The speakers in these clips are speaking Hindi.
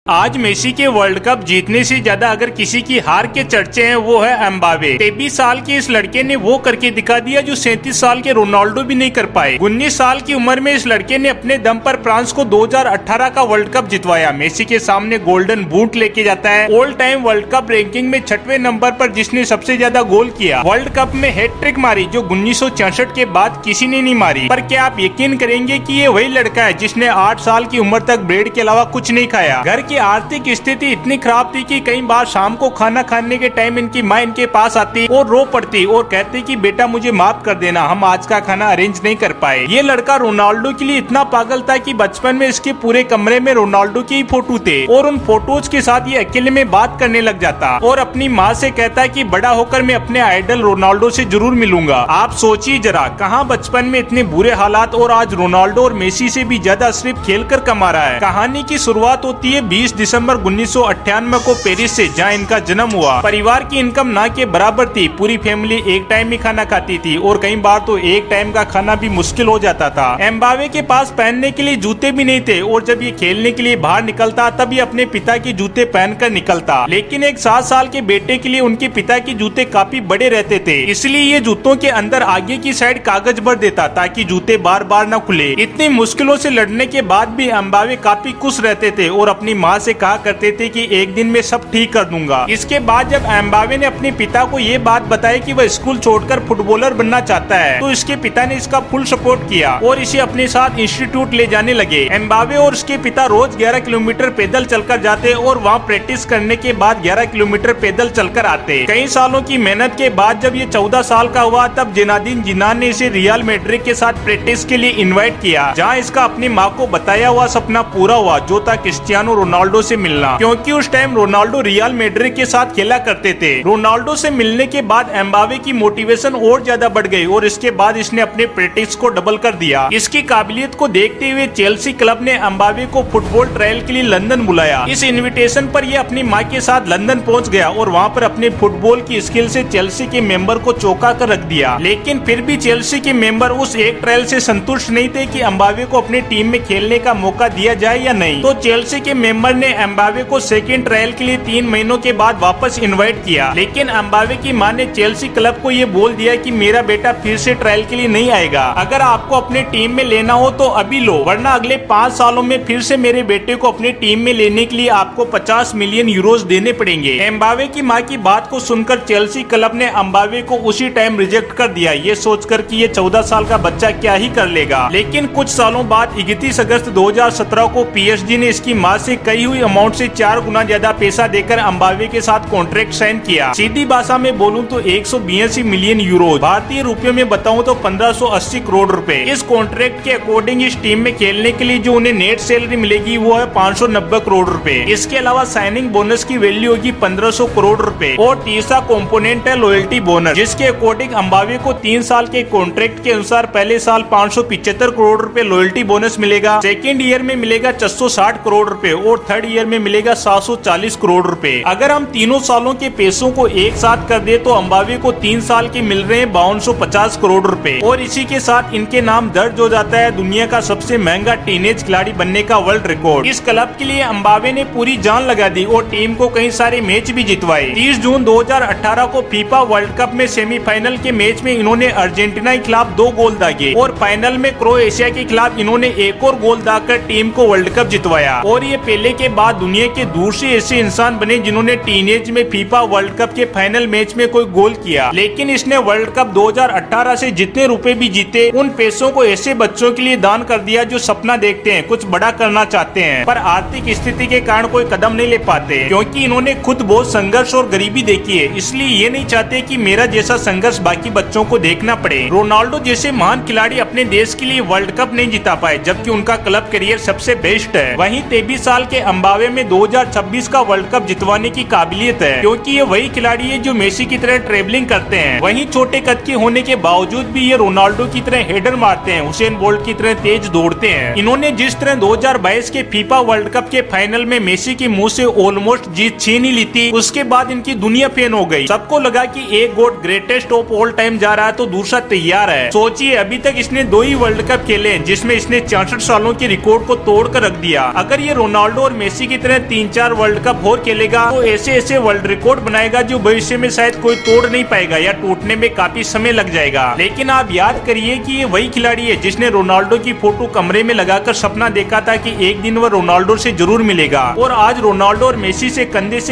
आज मेसी के वर्ल्ड कप जीतने से ज्यादा अगर किसी की हार के चर्चे हैं वो है एम्बावे। 23 साल के इस लड़के ने वो करके दिखा दिया जो 37 साल के रोनाल्डो भी नहीं कर पाए। 19 साल की उम्र में इस लड़के ने अपने दम पर फ्रांस को 2018 का वर्ल्ड कप जितवाया। मेसी के सामने गोल्डन बूट लेके जाता है। All time world cup ranking में 6वें नंबर पर जिसने सबसे ज्यादा गोल किया। वर्ल्ड कप में हैट्रिक मारी जो 1966 के बाद किसी ने नहीं मारी। पर क्या आप यकीन करेंगे कि ये वही लड़का है जिसने 8 साल की उम्र तक ब्रेड के अलावा कुछ नहीं खाया। घर की आर्थिक स्थिति इतनी खराब थी कि कई बार शाम को खाना खाने के टाइम इनकी माँ इनके पास आती और रो पड़ती और कहती कि बेटा मुझे माफ कर देना, हम आज का खाना अरेंज नहीं कर पाए। ये लड़का रोनाल्डो के लिए इतना पागल था कि बचपन में इसके पूरे कमरे में रोनाल्डो के ही फोटो थे और उन फोटोज के साथ ये अकेले में बात करने लग जाता और अपनी माँ से कहता कि बड़ा होकर मैं अपने आइडल रोनाल्डो से जरूर मिलूंगा। आप सोचिए जरा, कहाँ बचपन में इतने बुरे हालात और आज रोनाल्डो और मेसी से भी ज्यादा सिर्फ खेल कर कमा रहा है। कहानी की शुरुआत होती है 20 दिसंबर 1998 को पेरिस से, जहां इनका जन्म हुआ। परिवार की इनकम ना के बराबर थी। पूरी फैमिली एक टाइम ही खाना खाती थी और कई बार तो एक टाइम का खाना भी मुश्किल हो जाता था। एम्बावे के पास पहनने के लिए जूते भी नहीं थे और जब ये खेलने के लिए बाहर निकलता तब ये अपने पिता के जूते पहनकर निकलता। लेकिन एक 7 साल के बेटे के लिए उनके पिता के जूते काफी बड़े रहते थे, इसलिए ये जूतों के अंदर आगे की साइड कागज भर देता ताकि जूते बार बार न खुले। इतनी मुश्किलों से लड़ने के बाद भी एम्बावे काफी खुश रहते थे और अपनी माँ से कहा करते थे कि एक दिन में सब ठीक कर दूंगा। इसके बाद जब एम्बावे ने अपने पिता को ये बात बताई कि वह स्कूल छोड़कर फुटबॉलर बनना चाहता है तो इसके पिता ने इसका फुल सपोर्ट किया और इसे अपने साथ इंस्टीट्यूट ले जाने लगे। एम्बावे और उसके पिता रोज 11 किलोमीटर पैदल चलकर जाते और वहाँ प्रैक्टिस करने के बाद 11 किलोमीटर पैदल चलकर आते। कई सालों की मेहनत के बाद जब ये 14 साल का हुआ तब जिनादिन जिदान ने इसे रियल मैड्रिड के साथ प्रैक्टिस के लिए इन्वाइट किया, जहाँ इसका अपनी माँ को बताया हुआ सपना पूरा हुआ जो था क्रिस्टियानो रोनाल्डो से मिलना, क्योंकि उस टाइम रोनाल्डो रियल मैड्रिड के साथ खेला करते थे। रोनाल्डो से मिलने के बाद एम्बावे की मोटिवेशन और ज्यादा बढ़ गई और इसके बाद इसने अपने प्रैक्टिस को डबल कर दिया। इसकी काबिलियत को देखते हुए चेल्सी क्लब ने एम्बावे को फुटबॉल ट्रायल के लिए लंदन बुलाया। इस इन्विटेशन पर यह अपनी माँ के साथ लंदन पहुंच गया और वहां पर अपने फुटबॉल की स्किल से चेल्सी के मेंबर को चौंका कर रख दिया। लेकिन फिर भी चेल्सी के मेंबर उस एक ट्रायल से संतुष्ट नहीं थे कि एम्बावे को अपनी टीम में खेलने का मौका दिया जाए या नहीं। तो चेल्सी के मेंबर ने एम्बावे को सेकंड ट्रायल के लिए 3 महीनों के बाद वापस इनवाइट किया। लेकिन एम्बावे की मां ने चेल्सी क्लब को ये बोल दिया कि मेरा बेटा फिर से ट्रायल के लिए नहीं आएगा। अगर आपको अपने टीम में लेना हो तो अभी लो, वरना अगले 5 सालों में फिर से मेरे बेटे को अपनी टीम में लेने के लिए आपको 50 मिलियन यूरोज देने पड़ेंगे। एम्बावे की मां की बात को सुनकर चेल्सी क्लब ने एम्बावे को उसी टाइम रिजेक्ट कर दिया, ये सोचकर कि ये 14 साल का बच्चा क्या ही कर लेगा। लेकिन कुछ सालों बाद 31 अगस्त 2017 को PSG ने इसकी मां से कही हुई अमाउंट से 4 गुना ज्यादा पैसा देकर एम्बावे के साथ कॉन्ट्रैक्ट साइन किया। सीधी भाषा में बोलूं तो 182 मिलियन यूरो, भारतीय रुपयों में बताऊं तो 1580 करोड़ रुपए। इस कॉन्ट्रैक्ट के अकॉर्डिंग इस टीम में खेलने के लिए जो उन्हें नेट सैलरी मिलेगी वो है 590 करोड़ रुपए। इसके अलावा साइनिंग बोनस की वैल्यू होगी 1500 करोड़ रुपए और तीसरा कंपोनेंट है लॉयल्टी बोनस, जिसके अकॉर्डिंग एम्बावे को 3 साल के कॉन्ट्रैक्ट के अनुसार पहले साल 575 करोड़ रुपए लॉयल्टी बोनस मिलेगा, सेकेंड ईयर में मिलेगा 660 करोड़ रुपए और थर्ड ईयर में मिलेगा 740 करोड़ रुपए। अगर हम तीनों सालों के पैसों को एक साथ कर दे तो एम्बावे को 3 साल के मिल रहे हैं 5250 करोड़ रुपए और इसी के साथ इनके नाम दर्ज हो जाता है दुनिया का सबसे महंगा टीनेज खिलाड़ी बनने का वर्ल्ड रिकॉर्ड। इस क्लब के लिए एम्बावे ने पूरी जान लगा दी और टीम को कई सारे मैच भी जितवाए। 30 जून 2018 को फीफा वर्ल्ड कप में सेमीफाइनल के मैच में इन्होंने अर्जेंटीना के खिलाफ 2 गोल दागे और फाइनल में क्रोएशिया के खिलाफ इन्होंने एक और गोल दागकर टीम को वर्ल्ड कप जितवाया। और ये पेले के बाद दुनिया के दूसरे ऐसे इंसान बने जिन्होंने टीनेज में फीफा वर्ल्ड कप के फाइनल मैच में कोई गोल किया। लेकिन इसने वर्ल्ड कप 2018 से जितने रुपए भी जीते उन पैसों को ऐसे बच्चों के लिए दान कर दिया जो सपना देखते हैं, कुछ बड़ा करना चाहते हैं पर आर्थिक स्थिति के कारण कोई कदम नहीं ले पाते, क्योंकि इन्होंने खुद बहुत संघर्ष और गरीबी देखी है, इसलिए ये नहीं चाहते कि मेरा जैसा संघर्ष बाकी बच्चों को देखना पड़े। रोनाल्डो जैसे महान खिलाड़ी अपने देश के लिए वर्ल्ड कप नहीं जिता पाए जबकि उनका क्लब करियर सबसे बेस्ट है। वहीं 23 साल के एम्बावे में 2026 का वर्ल्ड कप जितवाने की काबिलियत है, क्योंकि ये वही खिलाड़ी है जो मेसी की तरह ट्रेवलिंग करते हैं। वहीं छोटे कद के होने के बावजूद भी ये रोनाल्डो की तरह हेडर मारते हैं, हुसैन बोल्ट की तरह तेज दौड़ते हैं। इन्होंने जिस तरह 2022 के फीफा वर्ल्ड कप के फाइनल में मेसी के मुंह से ऑलमोस्ट जीत छीन ही ली थी, उसके बाद इनकी दुनिया फैन हो गई। सबको लगा कि एक गोट ग्रेटेस्ट ऑफ ऑल टाइम जा रहा है तो दूसरा तैयार है। सोचिए अभी तक इसने 2 ही वर्ल्ड कप खेले जिसमें इसने 64 सालों के रिकॉर्ड को तोड़ कर रख दिया। अगर ये रोनाल्डो और मेसी की तरह 3-4 वर्ल्ड कप और खेलेगा तो ऐसे ऐसे वर्ल्ड रिकॉर्ड बनाएगा जो भविष्य में शायद कोई तोड़ नहीं पाएगा या टूटने में काफी समय लग जाएगा। लेकिन आप याद करिए कि ये वही खिलाड़ी है जिसने रोनाल्डो की फोटो कमरे में लगाकर सपना देखा था कि एक दिन वह रोनाल्डो से जरूर मिलेगा, और आज रोनाल्डो और मेसी से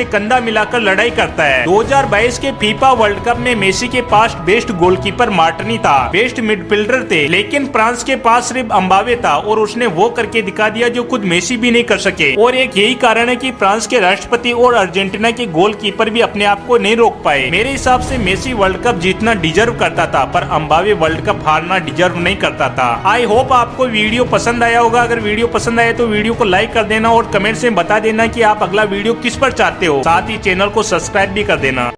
कंधा मिलाकर लड़ाई करता है। 2022 के फीफा वर्ल्ड कप में मेसी के पास बेस्ट गोलकीपर मार्टिनी था, बेस्ट मिडफील्डर थे, लेकिन फ्रांस के पास सिर्फ एम्बापे था और उसने वो करके दिखा दिया जो खुद मेसी भी नहीं कर सके। और एक यही कारण है कि फ्रांस के राष्ट्रपति और अर्जेंटीना के गोलकीपर भी अपने आप को नहीं रोक पाए। मेरे हिसाब से मेसी वर्ल्ड कप जीतना डिजर्व करता था, पर एम्बापे वर्ल्ड कप हारना डिजर्व नहीं करता था। आई होप आपको वीडियो पसंद आया होगा। अगर वीडियो पसंद आया तो वीडियो को लाइक कर देना और कमेंट से बता देना कि आप अगला वीडियो किस पर चाहते हो। साथ ही चैनल को सब्सक्राइब भी कर देना।